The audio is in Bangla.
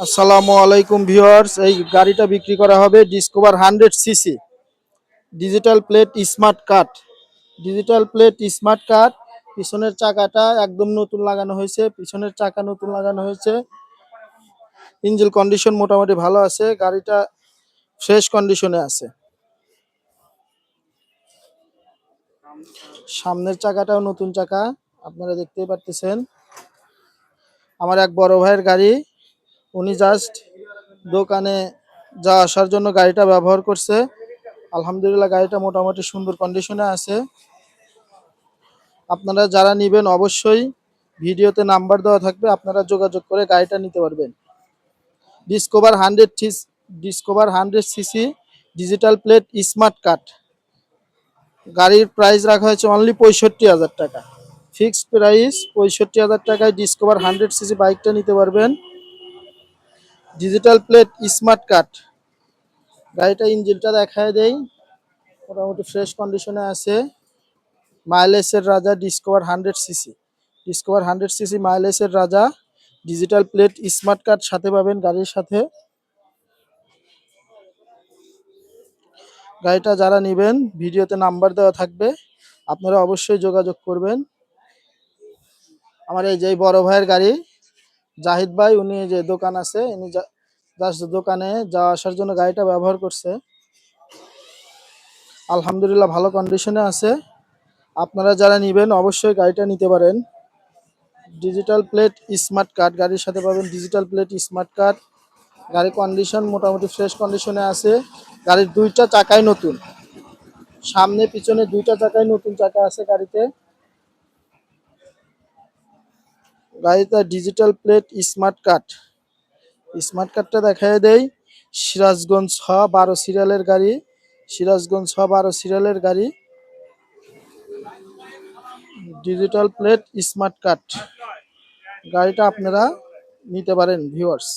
আসসালামু আলাইকুম ভিউয়ার্স, এই গাড়িটা বিক্রি করা হবে discover 100 CC digital plate smart card. Digital plate smart card. পিছনের চাকাটা একদম নতুন লাগানো হয়েছে, পিছনের চাকা নতুন লাগানো হয়েছে। ইঞ্জিন কন্ডিশন মোটামুটি ভালো আছে, গাড়িটা ফ্রেশ কন্ডিশনে আছে। সামনের চাকাটাও নতুন চাকা, আপনারা দেখতেই পারতেছেন। আমার এক বড় ভাইয়ের গাড়ি, উনি জাস্ট দোকানে যা আসার জন্য গাড়িটা ব্যবহার করছে। আলহামদুলিল্লাহ, গাড়িটা মোটামুটি সুন্দর কন্ডিশনে আছে। আপনারা যারা নেবেন অবশ্যই ভিডিওতে নাম্বার দেওয়া থাকবে, আপনারা যোগাযোগ করে গাড়িটা নিতে পারবেন। Discover 100 CC digital plate smart card. গাড়ির প্রাইস রাখা হয়েছে অনলি 65,000 টাকা। ফিক্সড প্রাইস 65,000 টাকায় ডিসকভার 100 সিসি বাইকটা নিতে পারবেন। Digital plate smart card. গাড়িটা ইঞ্জিনটা দেখায় দেই, মোটামুটি ফ্রেশ কন্ডিশনে আছে। মাইলেজের রাজা ডিসকভার 100 সিসি। ডিসকভার 100 সিসি মাইলেজের রাজা। ডিজিটাল প্লেট স্মার্ট কার্ড সাথে পাবেন গাড়ির সাথে। গাড়িটা যারা নেবেন ভিডিওতে নাম্বার দেওয়া থাকবে, আপনারা অবশ্যই যোগাযোগ করবেন। আমার এই যে বড় ভাইয়ের গাড়ি, জাহিদ ভাই, উনি যে দোকান আছে, উনি জাস্ট দোকানে যাওয়া আসার জন্য গাড়িটা ব্যবহার করছে। আলহামদুলিল্লাহ ভালো কন্ডিশনে আছে। আপনারা যারা নেবেন অবশ্যই গাড়িটা নিতে পারেন। ডিজিটাল প্লেট স্মার্ট কার্ড গাড়ির সাথে পাবেন। Digital plate smart card. গাড়ির কন্ডিশন মোটামুটি ফ্রেশ কন্ডিশনে আছে। গাড়ির দুইটা চাকাই নতুন, সামনে পিছনে দুইটা চাকাই নতুন চাকা আছে গাড়িতে। গাড়িতে digital plate smart card. Smart কার্ডটা দেখায় দেই। সিরাজগঞ্জ 6-12 সিরিয়ালের গাড়ি। সিরাজগঞ্জ 6-12 সিরিয়ালের গাড়ি। ডিজিটাল প্লেট স্মার্ট কার্ড গাড়িটা আপনারা নিতে পারেন ভিউয়ার্স।